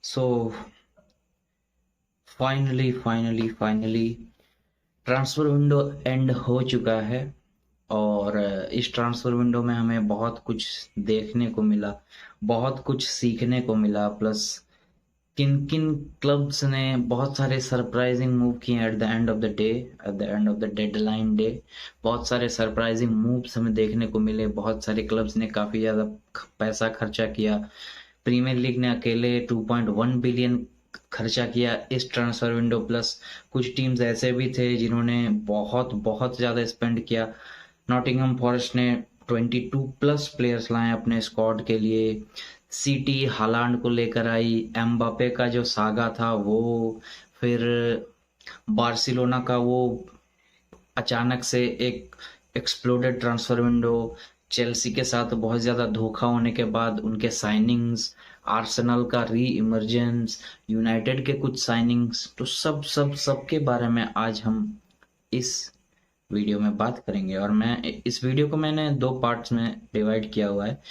So finally transfer window and हो चुका है। और इस ट्रांसफर विंडो में हमें बहुत कुछ देखने को मिला, बहुत कुछ सीखने को मिला। प्लस किन किन क्लब्स ने बहुत सारे सरप्राइजिंग मूव किए eight the end of the day, eight the end of the deadline day. बहुत सारे सरप्राइजिंग मूव्स हमें देखने को मिले। बहुत सारे क्लब्स ने काफ़ी ज़्यादा पैसा खर्चा किया। प्रीमियर लीग ने अकेले 2.1 बिलियन खर्चा किया इस ट्रांसफर विंडो। प्लस कुछ टीम्स ऐसे भी थे जिन्होंने बहुत बहुत ज़्यादा स्पेंड किया। नॉटिंघम फॉरेस्ट ने 22 प्लस प्लेयर्स लाए अपने स्क्वाड के लिए। सिटी हालांड को लेकर आई। एम्बापे का जो सागा था वो, फिर बार्सिलोना का वो अचानक से एक एक्सप्लोडेड ट्रांसफर विंडो। चेल्सी के साथ बहुत ज़्यादा धोखा होने के बाद उनके साइनिंग्स, आर्सेनल का री इमर्जेंस, यूनाइटेड के कुछ साइनिंग्स, तो सब सब सब के बारे में आज हम इस वीडियो में बात करेंगे। और मैं इस वीडियो को मैंने 2 पार्ट्स में डिवाइड किया हुआ है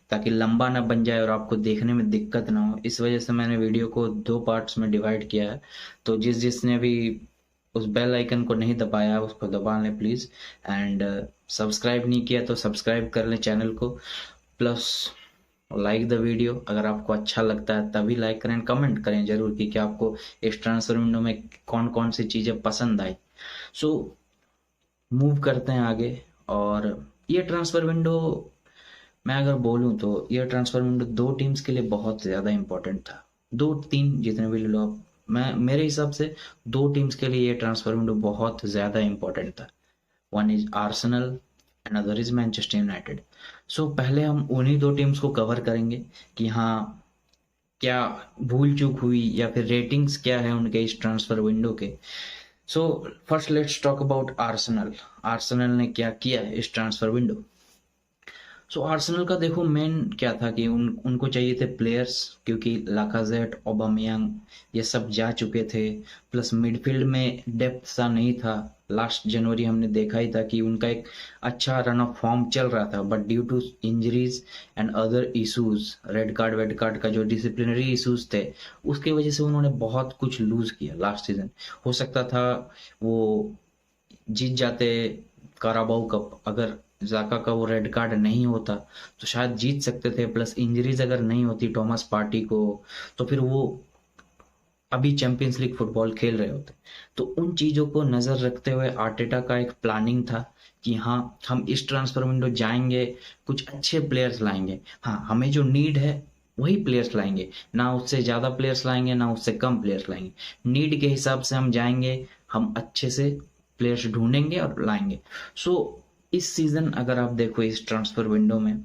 ताकि लंबा ना बन जाए और आपको देखने में दिक्कत ना हो। इस वजह से मैंने वीडियो को 2 पार्ट्स में डिवाइड किया है। तो जिसने भी उस बेल आइकन को नहीं दबाया उसको दबा लें प्लीज़। एंड सब्सक्राइब नहीं किया तो सब्सक्राइब कर लें चैनल को। प्लस लाइक द वीडियो, अगर आपको अच्छा लगता है तभी लाइक करें। कमेंट करें जरूर कि आपको इस ट्रांसफर विंडो में कौन कौन सी चीज़ें पसंद आई। सो मूव करते हैं आगे। और ये ट्रांसफर विंडो, मैं अगर बोलूँ तो ये ट्रांसफर विंडो 2 टीम्स के लिए बहुत ज़्यादा इंपॉर्टेंट था। 2-3 जितने भी ले लो आप, मैं मेरे हिसाब से 2 टीम्स के लिए ये ट्रांसफर विंडो बहुत ज़्यादा इंपॉर्टेंट था। One is Arsenal and other is Manchester United. So पहले हम उन्हीं 2 टीम्स को कवर करेंगे कि हाँ, क्या भूल चूक हुई या फिर रेटिंग्स क्या है उनके इस ट्रांसफर विंडो के। So first let's talk about Arsenal. Arsenal ने क्या किया इस ट्रांसफर विंडो। सो आर्सेनल का देखो मेन क्या था कि उनको चाहिए थे प्लेयर्स, क्योंकि लाकाजेट, ओबामेयांग ये सब जा चुके थे। प्लस मिडफील्ड में डेप्थ सा नहीं था। लास्ट जनवरी हमने देखा ही था कि उनका एक अच्छा रन ऑफ फॉर्म चल रहा था, but due to injuries and other issues, red card वेड कार्ड का जो डिसिप्लिनरी इश्यूज थे, उसकी वजह से उन्होंने बहुत कुछ लूज किया लास्ट सीजन। हो सकता था वो जीत जाते काराबाओ कप, अगर जाका का वो रेड कार्ड नहीं होता तो शायद जीत सकते थे। प्लस इंजरीज अगर नहीं होती टॉमस पार्टी को, तो फिर वो अभी चैंपियंस लीग फुटबॉल खेल रहे होते। तो उन चीज़ों को नज़र रखते हुए आर्टेटा का एक प्लानिंग था कि हाँ, हम इस ट्रांसफर विंडो जाएंगे, कुछ अच्छे प्लेयर्स लाएंगे। हाँ, हमें जो नीड है वही प्लेयर्स लाएंगे, ना उससे ज़्यादा प्लेयर्स लाएंगे ना उससे कम प्लेयर्स लाएंगे। नीड के हिसाब से हम जाएंगे, हम अच्छे से प्लेयर्स ढूंढेंगे और लाएंगे। सो इस सीजन अगर आप देखो इस ट्रांसफर विंडो में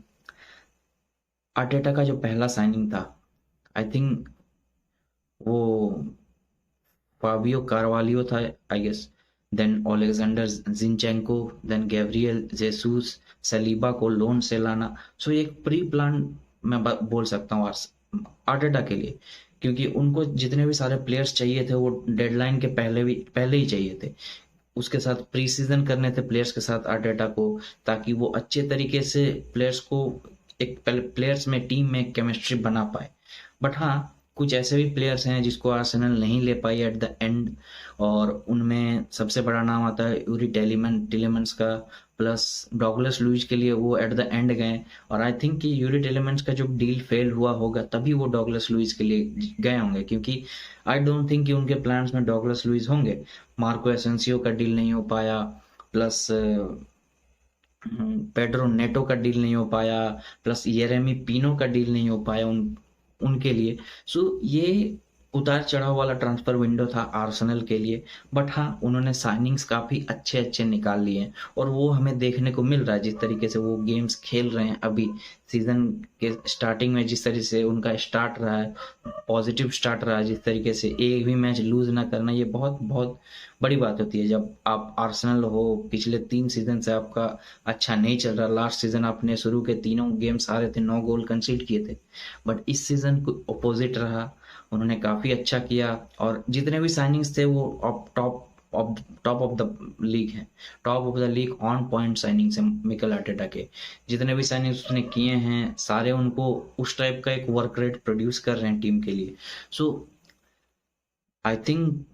आर्टेटा का जो पहला साइनिंग था, आई थिंक वो फाबियो कार्वालियो था, I guess. Then Oleksandr Zinchenko, then Gabriel Jesus, Saliba को लोन से लाना। सो एक प्री प्लान मैं बोल सकता हूँ आर्टेटा के लिए, क्योंकि उनको जितने भी सारे प्लेयर्स चाहिए थे वो डेडलाइन के पहले ही चाहिए थे। उसके साथ प्री सीजन करने थे प्लेयर्स के साथ आर्टेटा को, ताकि वो अच्छे तरीके से प्लेयर्स को एक प्लेयर्स में टीम में केमिस्ट्री बना पाए। बट हाँ, कुछ ऐसे भी प्लेयर्स हैं जिसको आर्सेनल नहीं ले पाई एट द एंड, और उनमें सबसे बड़ा नाम आता है यूरी टेलीमेंस का। प्लस डॉगलस लुइस के लिए वो एट द एंड गए, और आई थिंक कि यूरी टेलीमेंस का जो डील फेल हुआ होगा तभी वो डॉगलस लुइस के लिए गए होंगे, क्योंकि आई डोंट थिंक कि उनके प्लान्स में डॉगलस लुइस होंगे। मार्को एसेंसियो का डील नहीं हो पाया, प्लस पेड्रो नेटो का डील नहीं हो पाया, प्लस येरेमी पिनो का डील नहीं हो पाया उनके लिए। सो ये उतार चढ़ाव वाला ट्रांसफर विंडो था आर्सेनल के लिए। बट हाँ, उन्होंने साइनिंग्स काफ़ी अच्छे अच्छे निकाल लिए हैं, और वो हमें देखने को मिल रहा है जिस तरीके से वो गेम्स खेल रहे हैं अभी सीजन के स्टार्टिंग में। जिस तरीके से उनका स्टार्ट रहा है, पॉजिटिव स्टार्ट रहा है, जिस तरीके से एक भी मैच लूज ना करना, ये बहुत बहुत बड़ी बात होती है जब आप आर्सेनल हो। पिछले 3 सीजन से आपका अच्छा नहीं चल रहा। लास्ट सीजन आपने शुरू के तीनों गेम्स हारे थे, 9 गोल कंसीड किए थे। बट इस सीजन को अपोजिट रहा, उन्होंने काफ़ी अच्छा किया, और जितने भी साइनिंग्स थे वो top top of the league है, top of the league on point signing से मिकेल आर्टेटा के। जितने भी साइनिंग्स उसने किए हैं सारे उनको उस टाइप का एक वर्क रेट प्रोड्यूस कर रहे हैं टीम के लिए। सो आई थिंक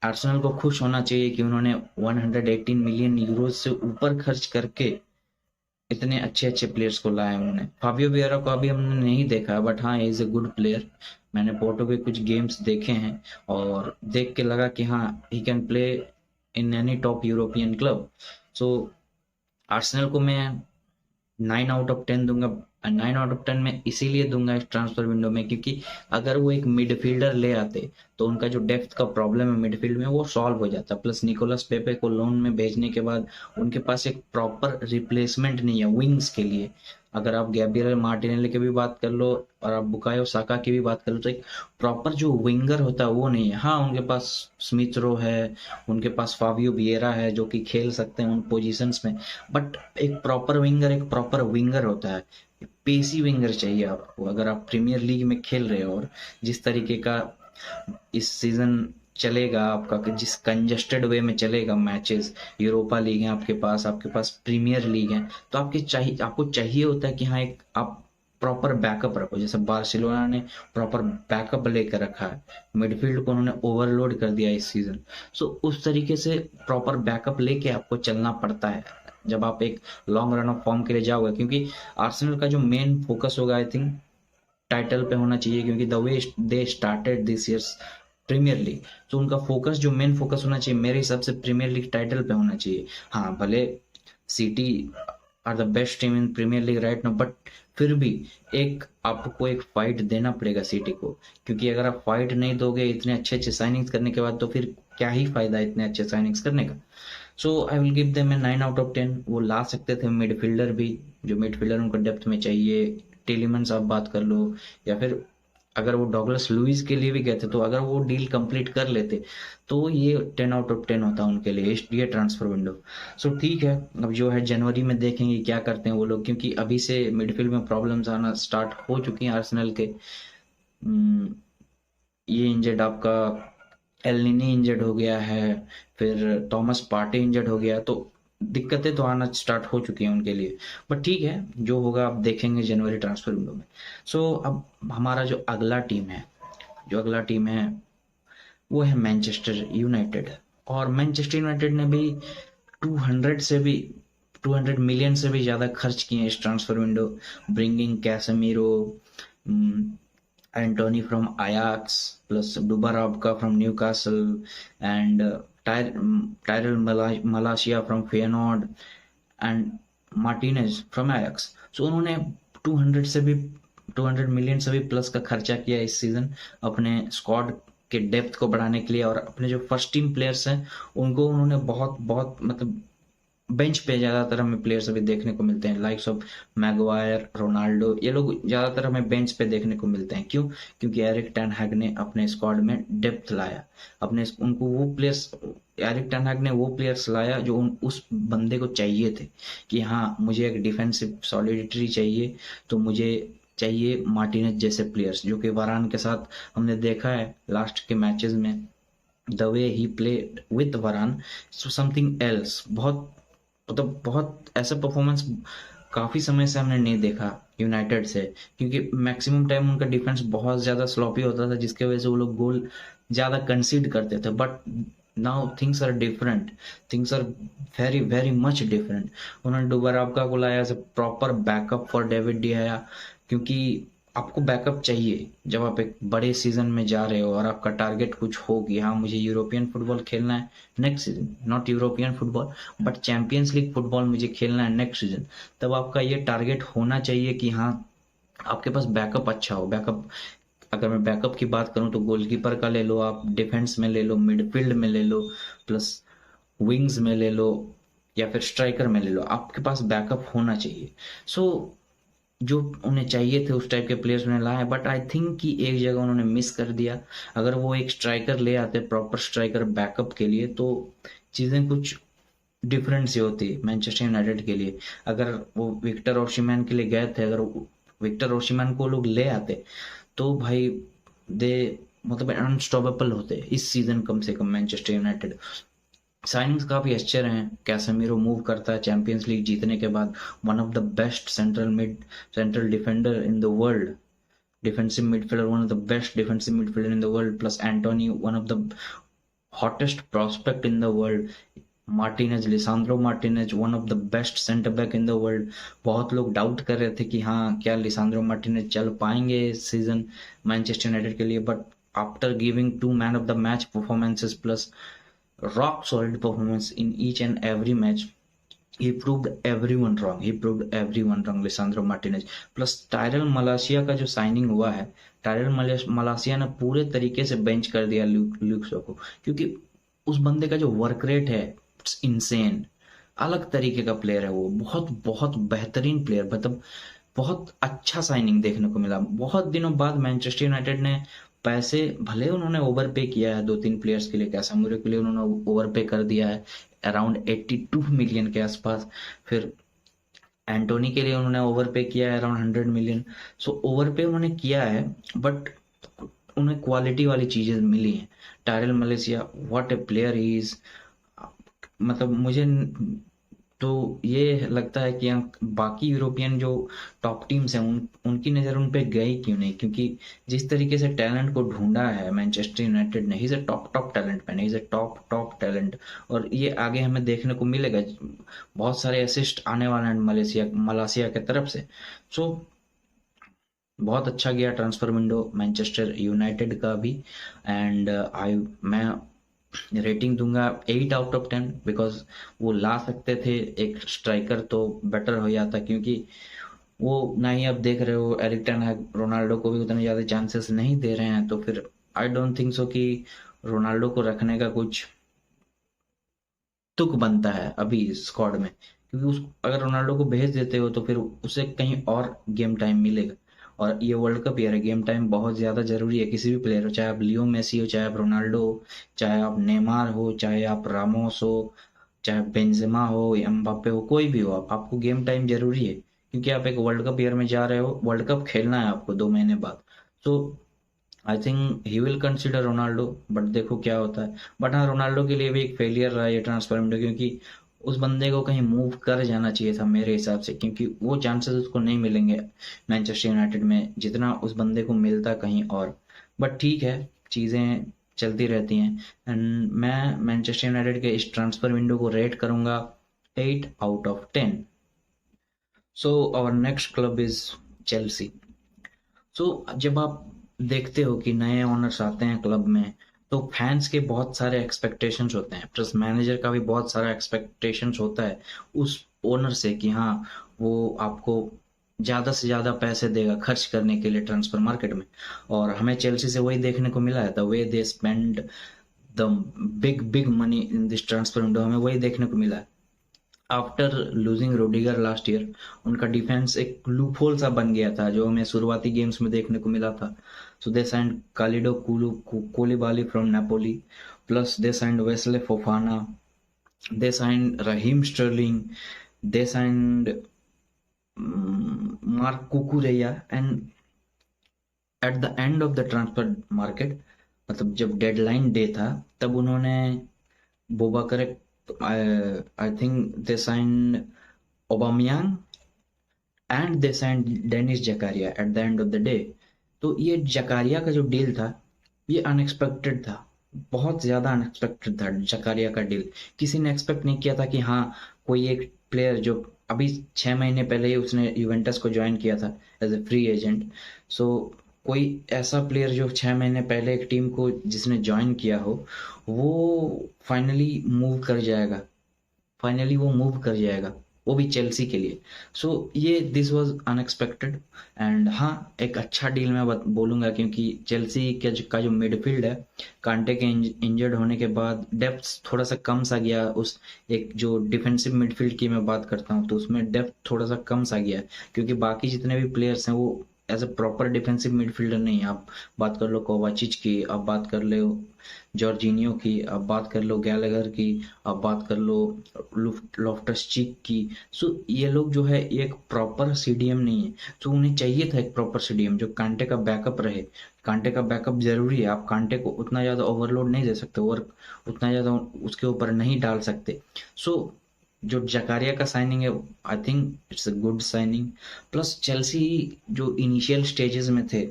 आर्सेनल को खुश होना चाहिए कि उन्होंने 118 मिलियन यूरो से ऊपर खर्च करके इतने अच्छे अच्छे प्लेयर्स को लाया उन्होंने। फाबियो वियरा को अभी हमने नहीं देखा, बट हाँ इज ए गुड प्लेयर। मैंने पोर्टो के कुछ गेम्स देखे हैं और देख के लगा कि हाँ he can play in any top European club. So Arsenal को मैं 9/10 दूंगा। 9/10 में इसीलिए दूंगा इस ट्रांसफर विंडो में क्योंकि अगर वो एक मिडफील्डर ले आते तो उनका जो डेप्थ का प्रॉब्लम है मिडफील्ड में वो सॉल्व हो जाता। प्लस निकोलस पेपे को लोन में भेजने के बाद उनके पास एक प्रॉपर रिप्लेसमेंट नहीं है विंग्स के लिए। अगर आप गैब्रियल मार्टिनेली की भी बात कर लो और आप बुकायो साका की भी बात कर लो तो एक प्रॉपर जो विंगर होता है वो नहीं है। हाँ उनके पास स्मिथ रो है, उनके पास फाबियो वियेरा है जो कि खेल सकते हैं उन पोजीशंस में, बट एक प्रॉपर विंगर एक प्रॉपर विंगर होता है। पेसी विंगर चाहिए आपको अगर आप प्रीमियर लीग में खेल रहे हो। और जिस तरीके का इस सीजन चलेगा आपका कि जिस कंजेस्टेड वे में चलेगा मैचेस, यूरोपा लीग है आपके पास प्रीमियर लीग है, तो आपको चाहिए होता है कि हाँ एक आप प्रॉपर बैकअप रखो। जैसे बार्सिलोना ने प्रॉपर बैकअप लेकर रखा है, मिडफील्ड को उन्होंने ओवरलोड कर दिया इस सीजन। सो उस तरीके से प्रॉपर बैकअप लेके आपको चलना पड़ता है जब आप एक लॉन्ग रन ऑफ फॉर्म के लिए जाओगे, क्योंकि आर्सेनल का जो मेन फोकस होगा आई थिंक टाइटल पे होना चाहिए, क्योंकि the way they started this year's Premier League, तो उनका फोकस जो मेन फोकस होना चाहिए मेरे हिसाब से प्रीमियर लीग टाइटल पे होना चाहिए। हाँ भले City are the best team in Premier League right now, but फिर भी एक आपको एक फाइट देना पड़ेगा सिटी को, क्योंकि अगर आप फाइट नहीं दोगे इतने अच्छे अच्छे साइनिंग्स करने के बाद तो फिर क्या ही फायदा इतने अच्छे साइनिंग्स करने का। सो आई विल गिव देम ए 9/10। वो ला सकते थे मिडफील्डर भी, जो मिडफील्डर उनको डेप्थ में चाहिए। टेलीमंस आप बात कर लो, या फिर अगर वो डॉगलस लुइस के लिए भी गए थे तो अगर वो डील कंप्लीट कर लेते तो ये 10/10 होता उनके लिए ये ट्रांसफर विंडो। सो ठीक है, अब जो है जनवरी में देखेंगे क्या करते हैं वो लोग, क्योंकि अभी से मिडफील्ड में प्रॉब्लम्स आना स्टार्ट हो चुकी हैं आर्सेनल के। ये इंजर्ड आपका एलनीनी इंजर्ड हो गया है, फिर थॉमस पार्टी इंजर्ड हो गया, तो दिक्कतें तो आना स्टार्ट हो चुकी हैं उनके लिए। बट ठीक है जो होगा आप देखेंगे जनवरी ट्रांसफर विंडो में। सो अब हमारा जो अगला टीम है वो है मैनचेस्टर यूनाइटेड। और मैनचेस्टर यूनाइटेड ने भी 200 मिलियन से भी ज्यादा खर्च किए इस transfer window, bringing Casemiro, Anthony from Ajax, plus Dubravka from Newcastle, and Tyrell Malacia from Feyenoord, and Martinez from Ajax. So उन्होंने 200 मिलियन से भी प्लस का खर्चा किया इस सीजन अपने स्क्वाड के डेप्थ को बढ़ाने के लिए। और अपने जो फर्स्ट टीम प्लेयर्स हैं उनको उन्होंने बहुत बहुत मतलब बेंच पे ज्यादातर हमें प्लेयर्स अभी देखने को मिलते हैं, लाइक्स ऑफ मैगवायर, रोनाल्डो, ये लोग ज्यादातर हमें बेंच पे देखने को मिलते हैं। क्यों? क्योंकि एरिक टेन हैग ने अपने स्क्वाड में डेप्थ लाया, अपने उनको वो प्लेयर्स एरिक टेन हैग ने वो प्लेयर्स लाया जो उस बंदे को चाहिए थे कि हाँ मुझे एक डिफेंसिव सॉलिडिटी चाहिए, तो मुझे चाहिए मार्टिनेज जैसे प्लेयर्स, जो कि वारान के साथ हमने देखा है लास्ट के मैचेस में the way he played with वरान, सो समथिंग एल्स। बहुत ऐसा परफॉर्मेंस काफी समय से हमने नहीं देखा यूनाइटेड से, क्योंकि मैक्सिमम टाइम उनका डिफेंस बहुत ज्यादा स्लॉपी होता था जिसके वजह से वो लोग गोल ज्यादा कंसीड करते थे। But now things are different, things are very very much different. उन्होंने डुबरावका को लाया as a proper backup for David de Gea, क्योंकि आपको बैकअप चाहिए जब आप एक बड़े सीजन में जा रहे हो और आपका टारगेट कुछ हो कि हाँ मुझे यूरोपियन फुटबॉल खेलना है next season, not European football but champions league football मुझे खेलना है नेक्स्ट सीजन। तब आपका ये टारगेट होना चाहिए कि हाँ आपके पास बैकअप अच्छा हो। बैकअप, अगर मैं बैकअप की बात करूं तो गोलकीपर का ले लो, आप डिफेंस में ले लो, मिडफील्ड में ले लो, प्लस विंग्स में ले लो, या फिर स्ट्राइकर में ले लो, आपके पास बैकअप होना चाहिए। सो जो उन्हें चाहिए थे उस टाइप के प्लेयर्स उन्हें लाए, बट आई थिंक कि एक जगह उन्होंने मिस कर दिया। अगर वो एक स्ट्राइकर ले आते प्रॉपर स्ट्राइकर बैकअप के लिए तो चीजें कुछ डिफरेंट सी होती मैनचेस्टर यूनाइटेड के लिए। अगर वो विक्टर ओशिमैन के लिए गए थे, अगर विक्टर ओशिमैन को लोग ले आते तो भाई दे मतलब अनस्टॉपेबल होते इस सीजन कम से कम मैनचेस्टर यूनाइटेड। साइनिंग्स काफी अच्छे रहे हैं। कैसेमीरो मूव करता है चैंपियंस लीग जीतने के बाद, one of the best central defender in the world, defensive midfielder, one of the best defensive midfielder in the world, plus Anthony, one of the hottest prospect in the world, Martinez, Lisandro Martinez, one of the best centre back in the world. बहुत लोग doubt कर रहे थे कि हाँ क्या Lisandro Martinez चल पाएंगे इस सीजन मैनचेस्टर यूनाइटेड के लिए, but after giving 2 man of the match performances plus rock solid performance in each and every match, he proved everyone wrong, Lisandro Martinez. Plus Tyrell मलासिया का जो साइनिंग हुआ है, Tyrell मलासिया ने पूरे तरीके से बेंच कर दिया ल्यूक शॉ को, क्योंकि उस बंदे का जो वर्क रेट है इट्स इनसेन। अलग तरीके का प्लेयर है वो, बहुत बहुत बेहतरीन प्लेयर, मतलब बहुत अच्छा साइनिंग देखने को मिला। बहुत दिनों बाद मैनचेस्टर यूनाइटेड ने पैसे, भले उन्होंने ओवर पे किया है 2-3 प्लेयर्स के लिए, कैसेमीरो के लिए उन्होंने ओवर पे कर दिया है अराउंड 82 मिलियन के आसपास, फिर एंटोनी के लिए उन्होंने ओवर पे किया है अराउंड 100 मिलियन। सो ओवर पे उन्होंने किया है, बट उन्हें क्वालिटी वाली चीजें मिली हैं। Tyrell Malaysia, what A player he is, मतलब मुझे तो ये लगता है कि बाकी यूरोपियन जो टॉप टीम्स हैं उनकी नज़र उन पे गई क्यों नहीं, क्योंकि जिस तरीके से टैलेंट को ढूंढा है मैनचेस्टर यूनाइटेड ने, he is a top talent man, he is a top talent, और ये आगे हमें देखने को मिलेगा। बहुत सारे असिस्ट आने वाले हैं मलासिया के तरफ से। सो बहुत अच्छा गया ट्रांसफर विंडो मैनचेस्टर यूनाइटेड का भी, एंड मैं रेटिंग दूंगा 8/10, बिकॉज वो ला सकते थे एक स्ट्राइकर तो बेटर हो जाता, क्योंकि वो ना ही आप देख रहे हो एरिक टेन हैग रोनाल्डो को भी उतने ज्यादा चांसेस नहीं दे रहे हैं, तो फिर आई डोंट थिंक सो कि रोनाल्डो को रखने का कुछ तुक बनता है अभी स्क्वाड में, क्योंकि उस अगर रोनाल्डो को भेज देते हो तो फिर उसे कहीं और गेम टाइम मिलेगा, और ये वर्ल्ड कप ईयर है, गेम टाइम बहुत ज्यादा जरूरी है किसी भी प्लेयर हो, चाहे आप लियो मेसी हो, चाहे आप रोनाल्डो हो, चाहे आप नेमार हो, चाहे आप रामोस हो, चाहे बेंजेमा हो, एम्बापे हो, कोई भी हो, आपको गेम टाइम जरूरी है, क्योंकि आप एक वर्ल्ड कप ईयर में जा रहे हो, वर्ल्ड कप खेलना है आपको 2 महीने बाद। So I think he will consider Ronaldo, but देखो क्या होता है। बट हाँ, रोनाल्डो के लिए भी एक फेलियर रहा ये ट्रांसफर विंडो, क्योंकि उस बंदे को कहीं मूव कर जाना चाहिए था मेरे हिसाब से, क्योंकि वो चांसेस उसको नहीं मिलेंगे मैनचेस्टर यूनाइटेड में जितना उस बंदे को मिलता कहीं और। बट ठीक है, चीज़ें चलती रहती हैं, एंड मैं मैनचेस्टर यूनाइटेड के इस ट्रांसफर विंडो को रेट करूंगा 8/10। So our next club is Chelsea. So जब आप देखते हो कि नए ओनर्स आते हैं क्लब में, तो फैंस के बहुत सारे एक्सपेक्टेशंस होते हैं, प्लस मैनेजर का भी बहुत सारा एक्सपेक्टेशंस होता है उस ओनर से कि हाँ वो आपको ज्यादा से ज्यादा पैसे देगा खर्च करने के लिए ट्रांसफर मार्केट में, और हमें चेल्सी से वही देखने को मिला है, the way they spend the big big money in this transfer window, हमें वही देखने को मिला है। आफ्टर लूजिंग रोडिगर लास्ट ईयर, उनका डिफेंस एक लूपहोल सा बन गया था जो हमें शुरुआती गेम्स में देखने को मिला था। So they signed Kalidou Koulibaly from Napoli, plus they signed Wesley Fofana, they signed Raheem Sterling, they signed Marc Cucurella, and at the end of the transfer market, मतलब जब डेडलाइन डे था, तब उन्होंने बोबा correct, I think they signed Aubameyang and they signed Denis Zakaria at the end of the day. तो ये जकारिया का जो डील था ये अनएक्सपेक्टेड था, बहुत ज्यादा अनएक्सपेक्टेड था जकारिया का डील। किसी ने एक्सपेक्ट नहीं किया था कि हाँ कोई एक प्लेयर जो अभी 6 महीने पहले ही उसने यूवेंटस को ज्वाइन किया था एज ए फ्री एजेंट, सो कोई ऐसा प्लेयर जो 6 महीने पहले एक टीम को जिसने ज्वाइन किया हो वो फाइनली मूव कर जाएगा, वो भी चेल्सी के लिए। सो ये दिस वाज अनएक्सपेक्टेड, एंड हाँ एक अच्छा डील मैं बोलूंगा, क्योंकि चेल्सी का जो मिडफील्ड है, कांटे के इंजर्ड होने के बाद डेप्थ थोड़ा सा कम सा गया, उस एक जो डिफेंसिव मिडफील्ड की मैं बात करता हूँ तो उसमें डेप्थ थोड़ा सा कम सा गया, क्योंकि बाकी जितने भी प्लेयर्स हैं वो as a proper defensive midfielder नहीं है। आप बात कर लो कोवाचिच की, आप बात कर लो जॉर्जिनियो की, आप बात कर लो गैलेगर की, आप बात कर लो लॉफ्टस चीक की। सो ये लोग जो है एक प्रॉपर सीडीएम नहीं है। तो उन्हें चाहिए था एक प्रॉपर सीडीएम जो कांटे का बैकअप रहे। कांटे का बैकअप जरूरी है, आप कांटे को उतना ज्यादा ओवरलोड नहीं दे सकते, और उतना ज्यादा उसके ऊपर नहीं डाल सकते। सो जो जकारिया का साइनिंग है, I think it's a good signing. Plus Chelsea जो इनिशियल स्टेजेस में थे,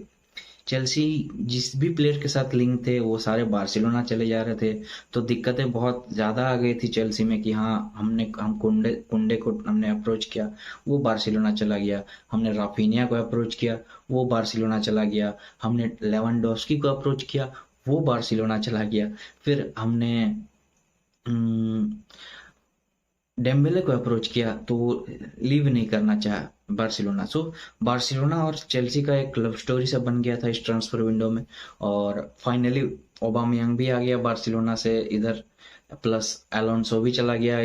चेल्सी जिस भी प्लेयर के साथ लिंक थे वो सारे बार्सिलोना चले जा रहे थे। तो दिक्कतें बहुत ज़्यादा आ गई थी चेल्सी में कि हाँ, हम कुंडे कुंडे को हमने अप्रोच किया, वो बार्सिलोना चला गया। हमने राफिनिया को अप्रोच किया, वो बार्सिलोना चला गया। हमने लेवेंडोस्की को अप्रोच किया, वो बार्सिलोना चला गया। फिर हमने डेम्बेले को अप्रोच किया तो वो लीव नहीं करना चाहा बार्सिलोना। सो बार्सिलोना और चेल्सी का एक लव स्टोरी सा बन गया था इस ट्रांसफर विंडो में। और फाइनली ओबामयांग भी आ गया बार्सिलोना से इधर, प्लस एलोंसो भी चला गया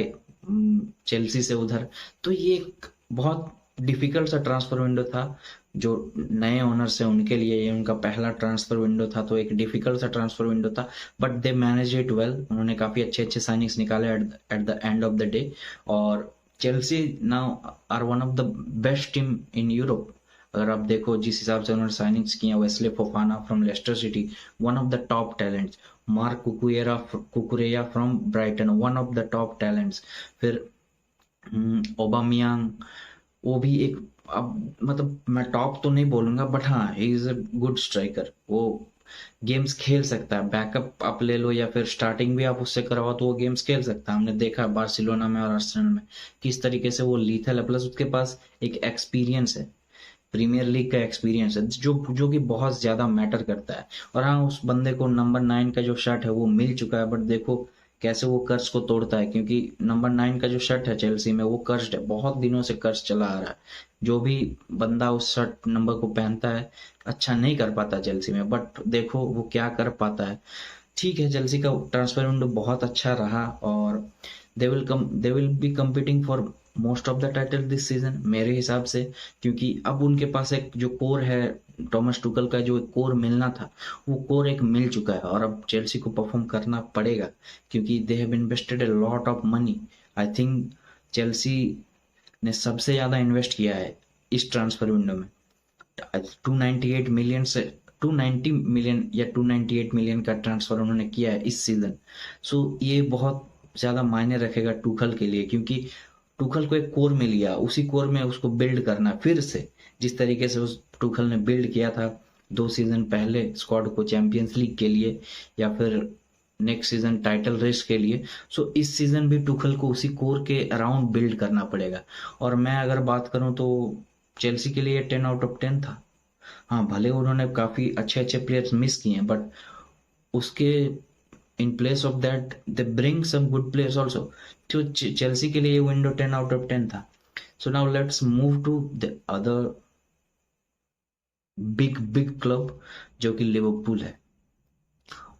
चेल्सी से उधर। तो ये एक बहुत डिफिकल्ट सा ट्रांसफर विंडो था। जो नए ओनर्स है उनके लिए ये उनका पहला ट्रांसफर विंडो था, तो एक डिफिकल्ट सा ट्रांसफर विंडो था। But they manage it well, उन्होंने काफी अच्छे अच्छे साइनिंग्स निकाले at the end of the day. और Chelsea now are one of the best team in Europe. अगर आप देखो जिस हिसाब से उन्होंने साइनिंग्स किया, Wesley Fofana from Leicester City, one of the top talents. Marc Cucurella from Brighton, one of the top talents. फिर ओबामियांग, वो भी एक, अब मतलब मैं टॉप तो नहीं बोलूंगा, बट हाँ he is a good striker. वो गेम्स खेल सकता है, बैकअप आप ले लो या फिर स्टार्टिंग भी आप उससे करवाओ तो वो गेम्स खेल सकता है। हमने देखा बार्सिलोना में और आर्सेनल में किस तरीके से वो लीथल है। प्लस उसके पास एक एक्सपीरियंस है, प्रीमियर लीग का एक्सपीरियंस है, जो कि बहुत ज्यादा मैटर करता है। और हाँ, उस बंदे को नंबर 9 का जो शर्ट है वो मिल चुका है, बट देखो कैसे वो कर्ज को तोड़ता है। क्योंकि नंबर 9 का जो शर्ट है चेल्सी में वो कर्ज है, बहुत दिनों से कर्ज चला आ रहा है। जो भी बंदा उस शर्ट नंबर को पहनता है अच्छा नहीं कर पाता चेल्सी में, बट देखो वो क्या कर पाता है। ठीक है, चेल्सी का ट्रांसफर विंडो बहुत अच्छा रहा, और they will be competing for most of the title this season मेरे हिसाब से। क्योंकि अब उनके पास एक जो कोर है, टॉमस टुकल का जो कोर मिलना था वो कोर एक मिल चुका है। और अब चेल्सी को परफॉर्म करना पड़ेगा, क्योंकि they have invested a lot of money. I think Chelsea ने सबसे ज्यादा इन्वेस्ट किया है इस ट्रांसफर विंडो में। 298 मिलियन से 290 मिलियन या 298 मिलियन का ट्रांसफर उन्होंने किया है इस सीजन। सो ये बहुत ज्यादा मायने रखेगा टूखल के लिए, क्योंकि टूखल को एक कोर मिल गया, उसी कोर में उसको बिल्ड करना फिर से, जिस तरीके से उस टूखल ने बिल्ड किया था 2 सीजन पहले स्क्वाड को चैंपियंस लीग के लिए, या फिर नेक्स्ट सीजन टाइटल रेस के लिए। सो इस सीजन भी टूखल को उसी कोर के अराउंड बिल्ड करना पड़ेगा। और मैं अगर बात करूं तो चेल्सी के लिए 10 आउट ऑफ 10 था। हाँ, भले उन्होंने काफी अच्छे अच्छे प्लेयर्स मिस किए हैं, बट उसके in place of that they bring some good players also. तो चेल्सी के लिए विंडो 10 आउट ऑफ 10 था। So now let's move to the other big big club जो कि लिवरपूल है।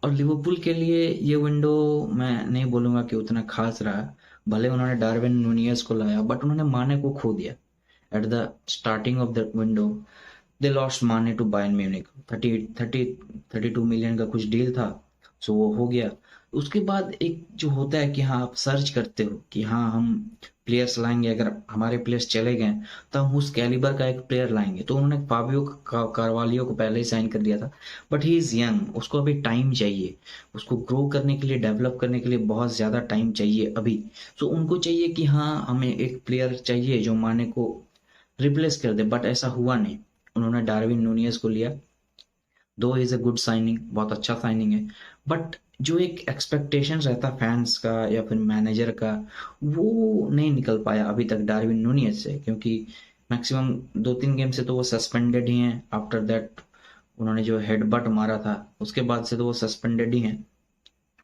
और लिवरपूल के लिए ये विंडो मैं नहीं बोलूंगा कि उतना खास रहा। भले उन्होंने डार्विन नूनियस को लाया, बट उन्होंने माने को खो दिया at the starting of the window. They lost माने टू बायर्न म्यूनिक, 32 मिलियन का कुछ डील था, सो वो हो गया। उसके बाद एक जो होता है कि हाँ आप सर्च करते हो कि हाँ हम प्लेयर्स लाएंगे, अगर हमारे प्लेयर्स चले गए तो हम उस कैलिबर का एक प्लेयर लाएंगे। तो उन्होंने फाबियो कार्वालियो को पहले ही साइन कर दिया था, बट ही इज यंग, उसको अभी टाइम चाहिए, उसको ग्रो करने के लिए, डेवलप करने के लिए बहुत ज्यादा टाइम चाहिए अभी। तो उनको चाहिए कि हाँ हमें एक प्लेयर चाहिए जो माने को रिप्लेस कर दे, बट ऐसा हुआ नहीं। उन्होंने डार्विन नूनियस को लिया, दो इज अ गुड साइनिंग, बहुत अच्छा साइनिंग है। बट जो एक एक्सपेक्टेशन रहता फैंस का या फिर मैनेजर का, वो नहीं निकल पाया अभी तक डार्विन नूनियस से। क्योंकि मैक्सिमम 2-3 गेम से तो वो सस्पेंडेड ही हैं। आफ्टर दैट उन्होंने जो हेडबट मारा था उसके बाद से तो वो सस्पेंडेड ही हैं।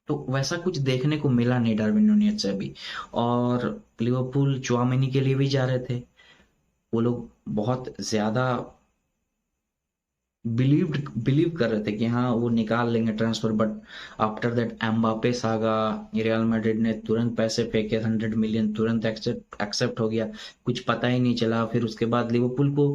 तो वैसा कुछ देखने को मिला नहीं डार्विन नूनियस से अभी। और लिवरपूल चुआमेनी के लिए भी जा रहे थे, वो लोग बहुत ज्यादा बिलीव कर रहे थे कि हाँ वो निकाल लेंगे transfer. But after that Mbappe saga, real Madrid ने तुरंत पैसे फेंके, 100 मिलियन तुरंत एक्सेप्ट हो गया, कुछ पता ही नहीं चला। फिर उसके बाद लिवरपूल को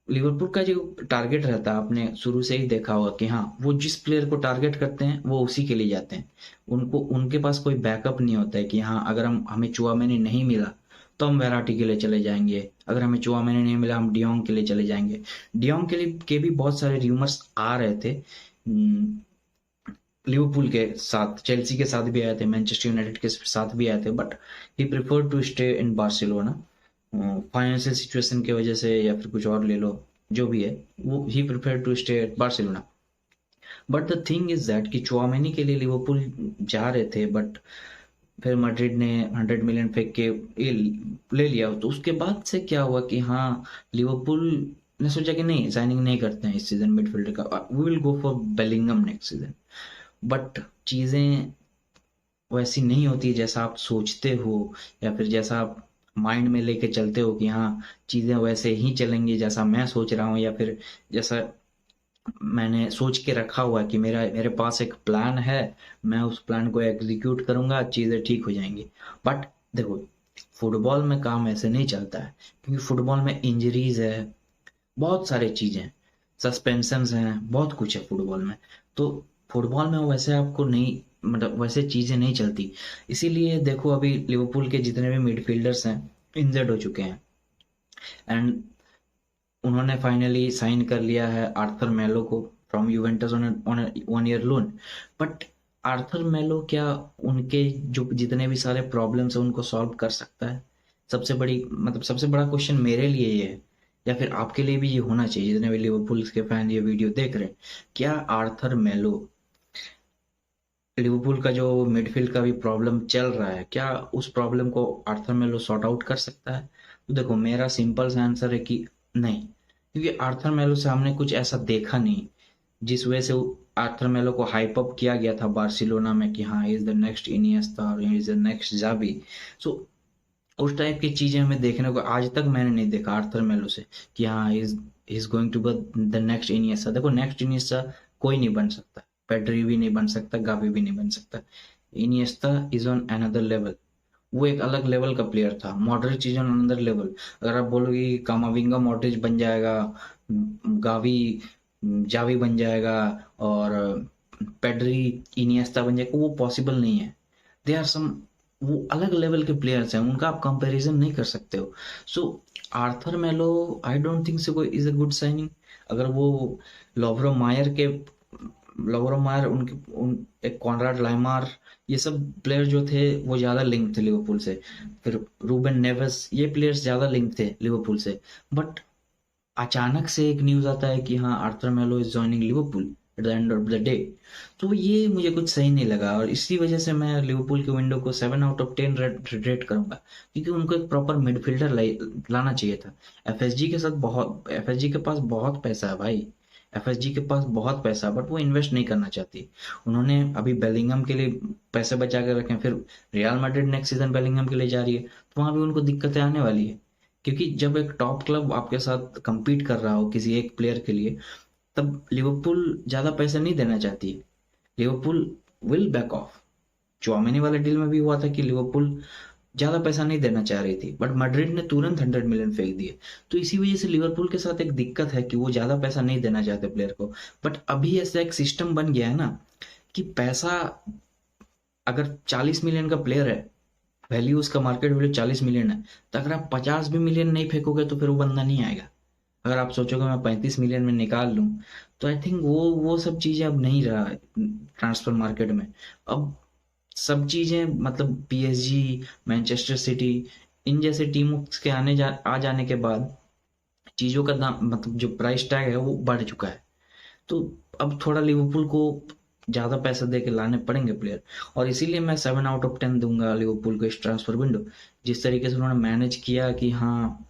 लिवरपूल का जो टारगेट रहता है आपने शुरू से ही देखा होगा कि हाँ वो जिस प्लेयर को टारगेट करते हैं वो उसी के लिए जाते हैं। उनको उनके पास कोई बैकअप नहीं होता है कि हाँ अगर हमें चुआमेनी नहीं मिला तो हम वेराटी के लिए चले जाएंगे, अगर हमें चुआमेनी नहीं मिला हम डियोंग के लिए चले जाएंगे। डियोंग के लिए के भी बहुत सारे र्यूमर्स आ रहे थे, लिवरपूल के साथ, चेल्सी के साथ भी आए थे, मैनचेस्टर यूनाइटेड के साथ भी आए थे, but he prefer to stay in Barcelona. Financial situation की वजह से या फिर कुछ और ले लो, जो भी है, वो ही prefer to stay at Barcelona. But the thing is that कि चुआमेनी के लिए लिवरपूल जा रहे थे, बट फिर मैड्रिड ने 100 मिलियन फेंक के ये ले लिया। तो उसके बाद से क्या हुआ कि हाँ लिवरपूल ने सोचा कि नहीं, साइनिंग नहीं करते हैं इस सीजन मिडफील्डर का, we will go for Bellingham next season. But चीज़ें वैसी नहीं होती जैसा आप सोचते हो, या फिर जैसा आप माइंड में लेके चलते हो कि हाँ चीज़ें वैसे ही चलेंगी जैसा मैं सोच रहा हूँ, या फिर जैसा मैंने सोच के रखा हुआ है कि मेरे पास एक प्लान है, मैं उस प्लान को एग्जीक्यूट करूंगा, चीज़ें ठीक हो जाएंगी। बट देखो, फुटबॉल में काम ऐसे नहीं चलता है, क्योंकि फुटबॉल में इंजरीज है, बहुत सारी चीज़ें, सस्पेंशंस हैं, बहुत कुछ है फुटबॉल में। तो फुटबॉल में वैसे आपको नहीं, मतलब वैसे चीज़ें नहीं चलती। इसीलिए देखो अभी लिवरपूल के जितने भी मिडफील्डर्स हैं इंजर्ड हो चुके हैं, एंड उन्होंने फाइनली साइन कर लिया है आर्थर मेलो को from Juventus on 1 year loan. But Arthur मेलो क्या उनके जो जितने भी सारे प्रॉब्लम्स हैं उनको सॉल्व कर सकता है? सबसे बड़ी मतलब सबसे बड़ा क्वेश्चन मेरे लिए ये है, या फिर आपके लिए भी ये होना चाहिए जितने भी लिवरपूल के फैन ये वीडियो देख रहे हैं, क्या आर्थर मेलो लिवरपूल का जो मिडफील्ड का भी प्रॉब्लम चल रहा है, क्या उस प्रॉब्लम को आर्थर मेलो सॉर्ट आउट कर सकता है? तो देखो मेरा सिंपल सा आंसर है कि नहीं, क्योंकि आर्थर मेलो से हमने कुछ ऐसा देखा नहीं जिस वजह से आर्थर मेलो को हाइप अप किया गया था बार्सिलोना में कि हाँ इज द नेक्स्ट इनिएस्टा और इज द नेक्स्ट जावी। सो उस टाइप की चीजें हमें देखने को आज तक मैंने नहीं देखा आर्थर मेलो से कि हाँ is going to be the next Iniesta. देखो नेक्स्ट इनिएस्टा कोई नहीं बन सकता, पेड्री भी नहीं बन सकता, गावी भी नहीं बन सकता। Iniesta is on another level, वो एक अलग लेवल का प्लेयर था। Modric is on another level. अगर आप बोलोगे कि कामाविंगा मॉडरिच बन जाएगा, गावी जावी बन जाएगा, और पेड्री इनिएस्टा बन जाएगा, वो पॉसिबल नहीं है। दे आर सम, वो अलग लेवल के प्लेयर्स हैं, उनका आप कंपैरिजन नहीं कर सकते हो। सो आर्थर मेलो I don't think so is a good signing. अगर वो लोवरो मायर के लोवरो मायर एक कॉनराड लाइमार, ये सब प्लेयर जो थे वो ज्यादा लिंक थे लिवरपूल से, फिर रूबेन नेवेस, ये प्लेयर्स ज्यादा लिंक थे लिवरपूल से। बट अचानक से एक न्यूज आता है कि हाँ आर्थर मेलो is joining Liverpool eight the end of the day. तो ये मुझे कुछ सही नहीं लगा, और इसी वजह से मैं लिवरपूल के विंडो को 7/10 रेट करूंगा, क्योंकि उनको एक प्रॉपर मिडफील्डर लाना चाहिए था। एफएसजी के साथ बहुत, एफएसजी के पास बहुत पैसा है भाई, एफएसजी के पास बहुत पैसा, बट वो इन्वेस्ट नहीं करना चाहती। उन्होंने अभी बेलिंगम के लिए पैसे बचा कर रखे हैं, फिर real Madrid next season Bellingham के लिए जा रही है, तो वहां भी उनको दिक्कतें आने वाली है। क्योंकि जब एक टॉप क्लब आपके साथ compete कर रहा हो किसी एक प्लेयर के लिए, तब लिवरपूल ज्यादा पैसा नहीं देना चाहती है, लिवरपूल विल बैक ऑफ। चौमेनी वाले डील में भी हुआ था कि लिवरपूल ज्यादा पैसा नहीं देना चाह रही थी, बट मैड्रिड ने तुरंत 100 मिलियन फेंक दिए। तो इसी वजह से लिवरपूल के साथ एक दिक्कत है कि वो ज्यादा पैसा नहीं देना चाहते प्लेयर को। बट अभी ऐसा एक सिस्टम बन गया है ना कि पैसा, अगर 40 मिलियन का प्लेयर है, वैल्यू उसका मार्केट वैल्यू 40 मिलियन है, तो अगर आप 50 भी मिलियन नहीं फेंकोगे तो फिर वो बंदा नहीं आएगा। अगर आप सोचोगे मैं 35 मिलियन में निकाल लूं, तो आई थिंक वो सब चीजें अब नहीं रहा ट्रांसफर मार्केट में। अब सब चीजें मतलब पीएसजी, मैनचेस्टर सिटी, इन जैसे टीमों के आ जाने के बाद चीजों का दाम, मतलब जो प्राइस टैग है वो बढ़ चुका है। तो अब थोड़ा लिवरपूल को ज्यादा पैसा दे के लाने पड़ेंगे प्लेयर, और इसीलिए मैं 7/10 दूंगा लिवरपूल को इस ट्रांसफर विंडो। जिस तरीके से उन्होंने मैनेज किया कि हाँ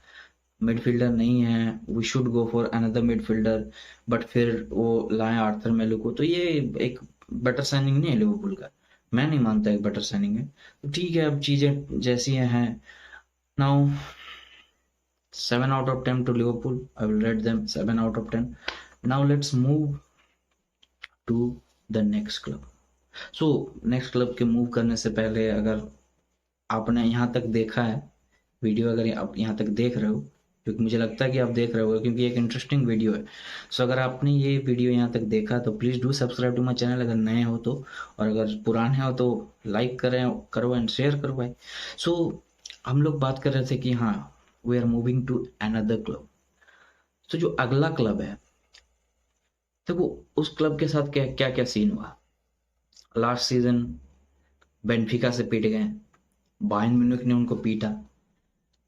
मिडफील्डर नहीं है, we should go for another midfielder, but फिर वो लाए आर्थर मेलू को, तो ये एक बेटर साइनिंग नहीं है लिवरपूल का। मैं नहीं मानता एक बेटर साइनिंग है। तो ठीक है, अब चीजें जैसी हैं now, 7/10 to Liverpool. I will rate them 7/10. Now let's move to the next club. So next club के मूव करने से पहले, अगर आपने यहाँ तक देखा है वीडियो, अगर आप यहाँ तक देख रहे हो, क्योंकि मुझे लगता है कि आप देख रहे होगे, क्योंकि एक इंटरेस्टिंग वीडियो है। सो अगर आपने ये वीडियो यहाँ तक देखा तो please do subscribe to my channel अगर नए हो तो, और अगर पुराने हो तो लाइक करो एंड शेयर करो भाई। सो हम लोग बात कर रहे थे कि हाँ, we are moving to another club. तो जो अगला क्लब है, देखो उस क्लब के साथ क्या क्या क्या सीन हुआ। लास्ट सीजन बेनफिका से पीट गए, बायर्न म्यूनिख ने उनको पीटा,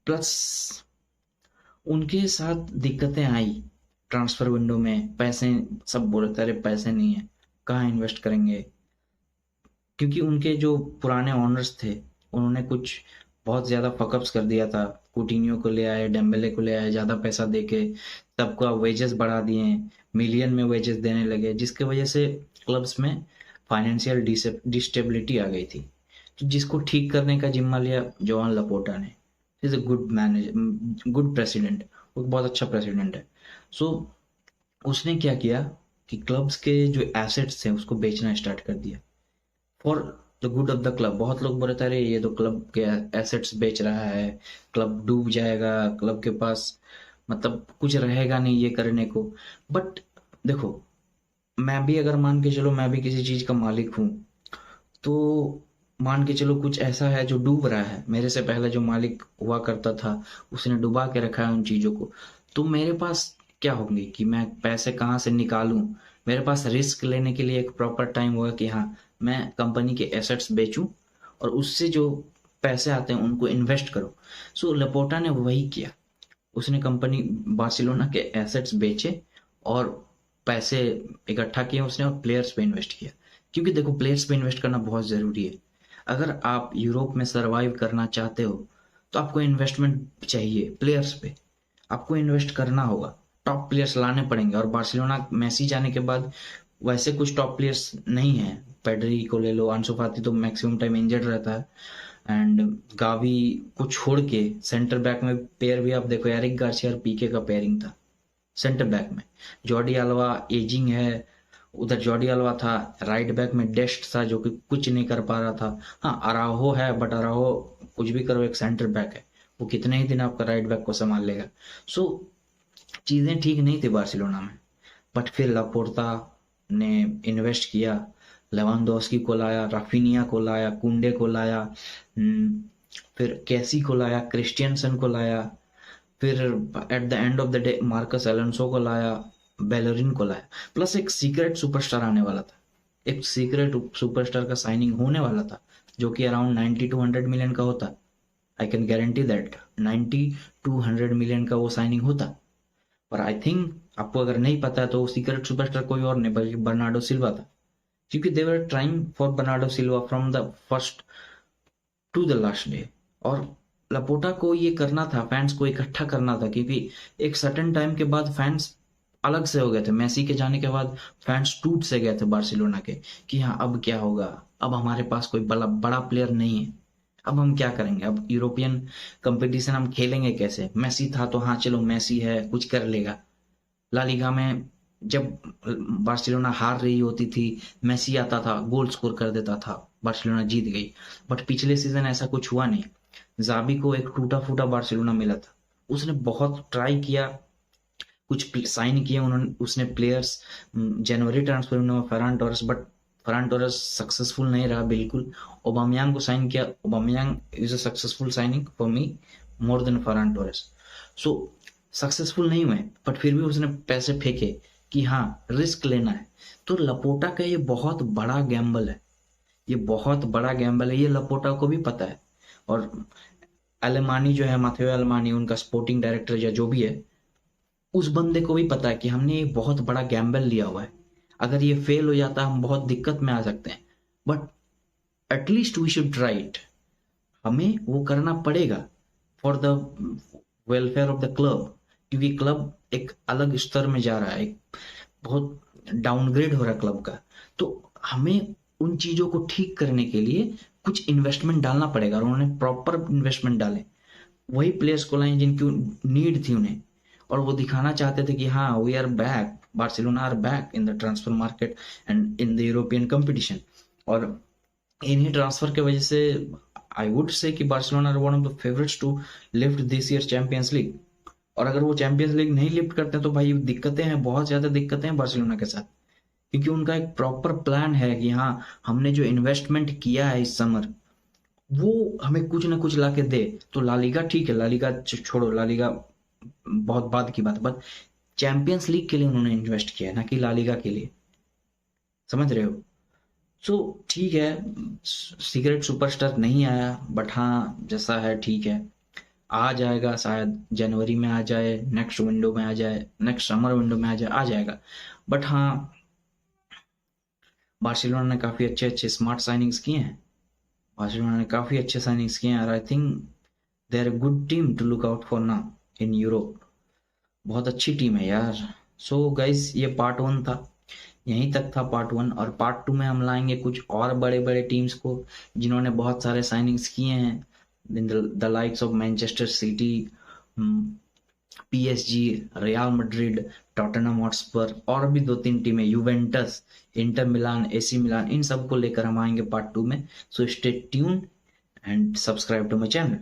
प्लस उनके साथ दिक्कतें आई ट्रांसफर विंडो में। पैसे, सब बोलते अरे पैसे नहीं है, कहाँ इन्वेस्ट करेंगे, क्योंकि उनके जो पुराने ओनर्स थे उन्होंने कुछ बहुत ज़्यादा फकअप्स कर दिया था। कुटिन्यो को ले आए, डेम्बेले को ले आए, ज़्यादा पैसा देके सबका वेजेस बढ़ा दिए, मिलियन में वेजेस देने लगे, जिसके वजह से क्लब्स में फाइनेंशियल डिस्टेबिलिटी आ गई थी। तो जिसको ठीक करने का जिम्मा लिया जोआन लपोर्टा ने। Is a good manager, good president, वो बहुत अच्छा प्रेसिडेंट है। सो उसने क्या किया कि क्लब्स के जो एसेट्स थे उसको बेचना स्टार्ट कर दिया for the good of the club. बहुत लोग बोलते अरे ये तो क्लब के एसेट्स बेच रहा है, क्लब डूब जाएगा, क्लब के पास मतलब कुछ रहेगा नहीं ये करने को। बट देखो, मैं भी अगर मान के चलो मैं भी किसी चीज का मालिक हूँ, तो मान के चलो कुछ ऐसा है जो डूब रहा है, मेरे से पहले जो मालिक हुआ करता था उसने डुबा के रखा है उन चीजों को, तो मेरे पास क्या होंगे कि मैं पैसे कहाँ से निकालूं। मेरे पास रिस्क लेने के लिए एक प्रॉपर टाइम होगा कि हाँ, मैं कंपनी के एसेट्स बेचूं और उससे जो पैसे आते हैं उनको इन्वेस्ट करो। सो लपोर्टा ने वही किया। उसने कंपनी बार्सिलोना के एसेट्स बेचे और पैसे इकट्ठा किए उसने और प्लेयर्स पे इन्वेस्ट किया। क्योंकि देखो, प्लेयर्स पे इन्वेस्ट करना बहुत ज़रूरी है। अगर आप यूरोप में सरवाइव करना चाहते हो तो आपको इन्वेस्टमेंट चाहिए प्लेयर्स पे, आपको इन्वेस्ट करना होगा, टॉप प्लेयर्स लाने पड़ेंगे। और बार्सिलोना मेसी जाने के बाद वैसे कुछ टॉप प्लेयर्स नहीं है। पेड्री को ले लो, आंसू फाती तो मैक्सिमम टाइम इंजर्ड रहता है, एंड गावी को छोड़ के सेंटर बैक में पेयर भी आप देखो, एरिक गार्सिया और पीके का पेयरिंग था सेंटर बैक में। जॉर्डी अल्वा एजिंग है, उधर जॉर्डी अल्वा था। राइट बैक में डेस्ट था जो कि कुछ नहीं कर पा रहा था। हाँ, अराहो है, बट अराहो कुछ भी करो, एक सेंटर बैक है, वो कितने ही दिन आपका राइट बैक को संभाल लेगा। सो चीजें ठीक नहीं थी बार्सिलोना में। बट फिर लापोर्ता ने इन्वेस्ट किया, लेवांडोस्की को लाया, राफिनिया को लाया, कुंडे को लाया, फिर कैसी को लाया, क्रिस्टियनसन को लाया, फिर at the end of the day Marcos Alonso को लाया, बेलरिन को लाया। प्लस एक सीक्रेट सुपरस्टार आने वाला था, एक सीक्रेट सुपरस्टार का साइनिंग होने वाला था जो कि अराउंड 90 to 100 मिलियन का होता। I can guarantee that 90 to 100 million का वो साइनिंग होता। और आई थिंक आपको अगर नहीं पता है तो सीक्रेट सुपरस्टार कोई और नहीं बल्कि बर्नार्डो सिल्वा था। क्योंकि they were trying for Bernardo Silva from the first to the last day. और लपोटा को ये करना था, फैंस को इकट्ठा करना था, क्योंकि एक सर्टेन टाइम के बाद फैंस अलग से हो गए थे। मेसी के जाने के बाद फैंस टूट से गए थे बार्सिलोना के कि हाँ अब क्या होगा, अब हमारे पास कोई बड़ा बड़ा प्लेयर नहीं है, अब हम क्या करेंगे, अब यूरोपियन कंपटीशन हम खेलेंगे कैसे। मेसी था तो हाँ चलो मेसी है कुछ कर लेगा। ला लीगा में जब बार्सिलोना हार रही होती थी, मेसी आता था, गोल स्कोर कर देता था, बार्सिलोना जीत गई। बट पिछले सीजन ऐसा कुछ हुआ नहीं। जाबी को एक टूटा फूटा बार्सिलोना मिला था, उसने बहुत ट्राई किया, कुछ साइन किए उन्होंने, उसने प्लेयर्स जनवरी ट्रांसफर में Ferran Torres, but Ferran Torres successful नहीं रहा बिल्कुल। ओबामयांग को साइन किया, Aubameyang is a successful signing for me more than Ferran Torres. So successful नहीं हुए, बट फिर भी उसने पैसे फेंके कि हाँ रिस्क लेना है। तो लपोटा का ये बहुत बड़ा गैम्बल है, ये बहुत बड़ा गैम्बल है, ये लपोटा को भी पता है। और अलेमानी जो है, माथेओ अलेमानी, उनका स्पोर्टिंग डायरेक्टर या जो भी है, उस बंदे को भी पता है कि हमने एक बहुत बड़ा गैम्बल लिया हुआ है, अगर ये फेल हो जाता है हम बहुत दिक्कत में आ सकते हैं, but at least we should try it. हमें वो करना पड़ेगा for the welfare of the club, क्योंकि क्लब एक अलग स्तर में जा रहा है, एक बहुत डाउनग्रेड हो रहा है क्लब का। तो हमें उन चीजों को ठीक करने के लिए कुछ इन्वेस्टमेंट डालना पड़ेगा, और उन्होंने प्रॉपर इन्वेस्टमेंट डाले। वही प्लेयर्स को लाए जिनकी नीड थी उन्हें, और वो दिखाना चाहते थे कि हाँ we are back, Barcelona are back in the transfer market and in the European competition. और इन्हीं ट्रांसफर के वजह से आई वुड से कि Barcelona are one of the favourites to lift this year Champions League. और अगर वो चैंपियंस लीग नहीं लिफ्ट करते तो भाई दिक्कतें हैं, बहुत ज्यादा दिक्कतें हैं बार्सिलोना के साथ, क्योंकि उनका एक प्रॉपर प्लान है कि हाँ हमने जो इन्वेस्टमेंट किया है इस समर वो हमें कुछ ना कुछ ला के दे। तो ला लीगा ठीक है, ला लीगा छोड़ो, ला लीगा बहुत बाद की बात है, बट चैंपियंस लीग के लिए उन्होंने इन्वेस्ट किया है, ना कि ला लीगा के लिए, समझ रहे हो। सो ठीक है, सीक्रेट सुपरस्टार नहीं आया, बट हाँ जैसा है ठीक है, आ जाएगा शायद जनवरी में आ जाए, नेक्स्ट विंडो में आ जाए, नेक्स्ट समर विंडो में आ जाए, आ जाएगा। बट हाँ बार्सिलोना ने काफ़ी अच्छे अच्छे स्मार्ट साइनिंग्स किए हैं, बार्सिलोना ने काफ़ी अच्छे साइनिंग्स किए हैं, और I think they are a good team to look out for now in Europe. बहुत अच्छी टीम है यार। सो गाइस ये पार्ट 1 था, यहीं तक था पार्ट 1, और पार्ट 2 में हम लाएंगे कुछ और बड़े बड़े टीम्स को जिन्होंने बहुत सारे साइनिंग्स किए हैं, the likes of Manchester City, PSG, Real Madrid, Tottenham Hotspur, और भी 2-3 टीमें, Juventus, Inter Milan, AC Milan, इन सबको लेकर हम आएंगे पार्ट 2 में। So stay tune and subscribe to my channel.